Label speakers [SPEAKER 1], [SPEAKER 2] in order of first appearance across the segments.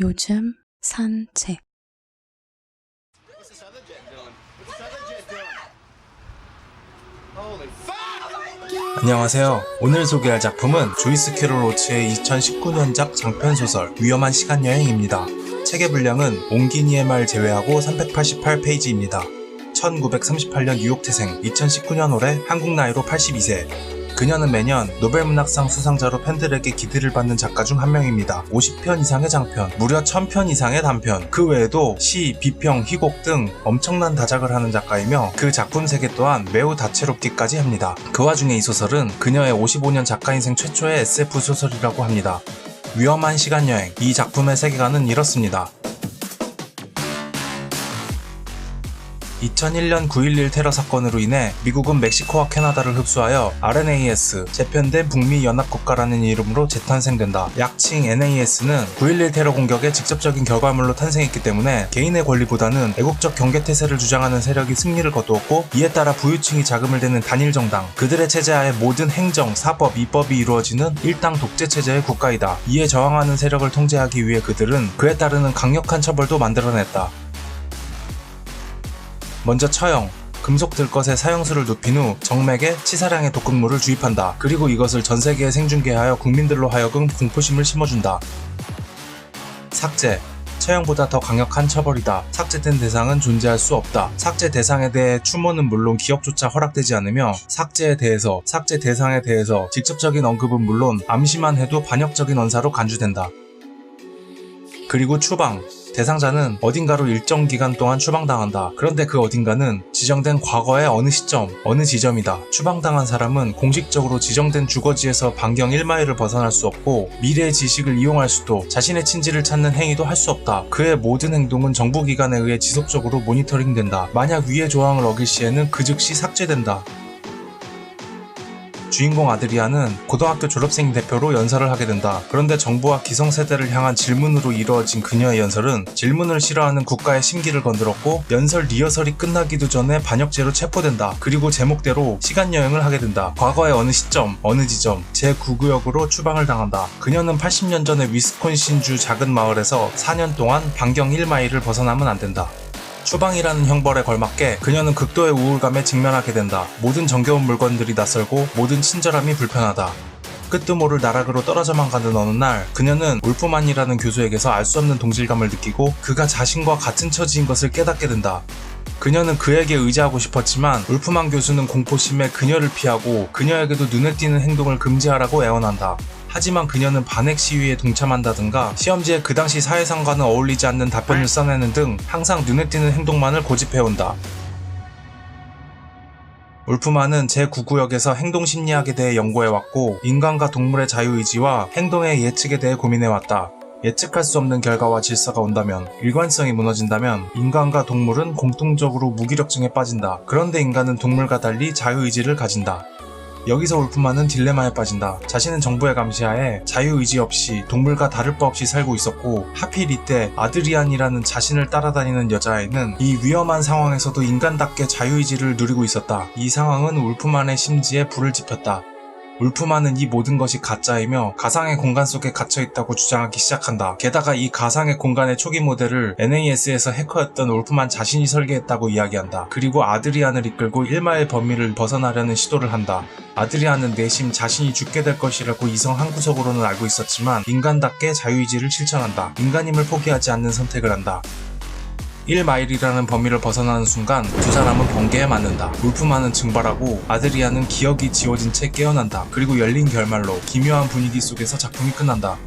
[SPEAKER 1] 요즘 산책.
[SPEAKER 2] 안녕하세요. 오늘 소개할 작품은 조이스 캐롤 로치의 2019년작 장편소설 위험한 시간여행입니다. 책의 분량은 옹기니의 말 제외하고 388페이지입니다. 1938년 뉴욕 태생, 2019년 올해 한국 나이로 82세. 그녀는 매년 노벨문학상 수상자로 팬들에게 기대를 받는 작가 중 한 명입니다. 50편 이상의 장편, 무려 1000편 이상의 단편, 그 외에도 시, 비평, 희곡 등 엄청난 다작을 하는 작가이며 그 작품 세계 또한 매우 다채롭기까지 합니다. 그 와중에 이 소설은 그녀의 55년 작가 인생 최초의 SF 소설이라고 합니다. 위험한 시간여행, 이 작품의 세계관은 이렇습니다. 2001년 9.11 테러 사건으로 인해 미국은 멕시코와 캐나다를 흡수하여 RNAS, 재편된 북미 연합국가라는 이름으로 재탄생된다. 약칭 NAS는 9.11 테러 공격의 직접적인 결과물로 탄생했기 때문에 개인의 권리보다는 애국적 경계태세를 주장하는 세력이 승리를 거두었고, 이에 따라 부유층이 자금을 대는 단일 정당, 그들의 체제하에 모든 행정, 사법, 입법이 이루어지는 일당 독재 체제의 국가이다. 이에 저항하는 세력을 통제하기 위해 그들은 그에 따르는 강력한 처벌도 만들어냈다. 먼저 처형, 금속 들것의 사형수를 눕힌 후 정맥에 치사량의 독극물을 주입한다. 그리고 이것을 전세계에 생중계하여 국민들로 하여금 공포심을 심어준다. 삭제, 처형보다 더 강력한 처벌이다. 삭제된 대상은 존재할 수 없다. 삭제 대상에 대해 추모는 물론 기억조차 허락되지 않으며 삭제에 대해서, 삭제 대상에 대해서 직접적인 언급은 물론 암시만 해도 반역적인 언사로 간주된다. 그리고 추방, 대상자는 어딘가로 일정 기간 동안 추방당한다. 그런데 그 어딘가는 지정된 과거의 어느 시점, 어느 지점이다. 추방당한 사람은 공식적으로 지정된 주거지에서 반경 1마일을 벗어날 수 없고, 미래의 지식을 이용할 수도, 자신의 친지를 찾는 행위도 할 수 없다. 그의 모든 행동은 정부기관에 의해 지속적으로 모니터링된다. 만약 위의 조항을 어길 시에는 그 즉시 삭제된다. 주인공 아드리아는 고등학교 졸업생 대표로 연설을 하게 된다. 그런데 정부와 기성세대를 향한 질문으로 이루어진 그녀의 연설은 질문을 싫어하는 국가의 심기를 건드렸고, 연설 리허설이 끝나기도 전에 반역죄로 체포된다. 그리고 제목대로 시간여행을 하게 된다. 과거의 어느 시점, 어느 지점, 제9구역으로 추방을 당한다. 그녀는 80년 전에 위스콘신주 작은 마을에서 4년 동안 반경 1마일을 벗어나면 안 된다. 추방이라는 형벌에 걸맞게 그녀는 극도의 우울감에 직면하게 된다. 모든 정겨운 물건들이 낯설고 모든 친절함이 불편하다. 끝도 모를 나락으로 떨어져만 가는 어느 날, 그녀는 울프만이라는 교수에게서 알 수 없는 동질감을 느끼고 그가 자신과 같은 처지인 것을 깨닫게 된다. 그녀는 그에게 의지하고 싶었지만 울프만 교수는 공포심에 그녀를 피하고 그녀에게도 눈에 띄는 행동을 금지하라고 애원한다. 하지만 그녀는 반핵 시위에 동참한다든가 시험지에 그 당시 사회상과는 어울리지 않는 답변을 써내는 등 항상 눈에 띄는 행동만을 고집해온다. 울프만은 제9구역에서 행동심리학에 대해 연구해왔고, 인간과 동물의 자유의지와 행동의 예측에 대해 고민해왔다. 예측할 수 없는 결과와 질서가 온다면, 일관성이 무너진다면 인간과 동물은 공통적으로 무기력증에 빠진다. 그런데 인간은 동물과 달리 자유의지를 가진다. 여기서 울프만은 딜레마에 빠진다. 자신은 정부의 감시하에 자유의지 없이 동물과 다를 바 없이 살고 있었고, 하필 이때 아드리안이라는 자신을 따라다니는 여자아이는 이 위험한 상황에서도 인간답게 자유의지를 누리고 있었다. 이 상황은 울프만의 심지에 불을 지폈다. 울프만은 이 모든 것이 가짜이며 가상의 공간 속에 갇혀있다고 주장하기 시작한다. 게다가 이 가상의 공간의 초기 모델을 NAS에서 해커였던 울프만 자신이 설계했다고 이야기한다. 그리고 아드리안을 이끌고 1마일 범위를 벗어나려는 시도를 한다. 아드리안은 내심 자신이 죽게 될 것이라고 이성 한구석으로는 알고 있었지만 인간답게 자유의지를 실천한다. 인간임을 포기하지 않는 선택을 한다. 1마일이라는 범위를 벗어나는 순간 두 사람은 번개에 맞는다. 울프만은 증발하고 아드리아는 기억이 지워진 채 깨어난다. 그리고 열린 결말로 기묘한 분위기 속에서 작품이 끝난다.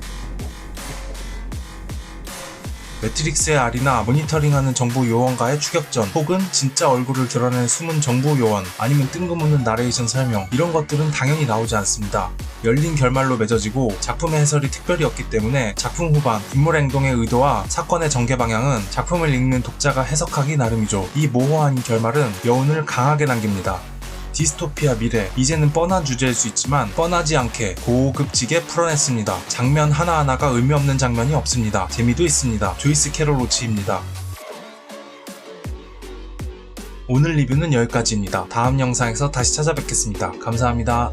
[SPEAKER 2] 매트릭스의 알이나 모니터링하는 정부 요원과의 추격전, 혹은 진짜 얼굴을 드러낸 숨은 정부 요원, 아니면 뜬금없는 나레이션 설명, 이런 것들은 당연히 나오지 않습니다. 열린 결말로 맺어지고 작품의 해설이 특별히 없기 때문에 작품 후반, 인물 행동의 의도와 사건의 전개 방향은 작품을 읽는 독자가 해석하기 나름이죠. 이 모호한 결말은 여운을 강하게 남깁니다. 디스토피아 미래, 이제는 뻔한 주제일 수 있지만 뻔하지 않게 고급지게 풀어냈습니다. 장면 하나하나가 의미 없는 장면이 없습니다. 재미도 있습니다. 조이스 캐롤 로치입니다. 오늘 리뷰는 여기까지입니다. 다음 영상에서 다시 찾아뵙겠습니다. 감사합니다.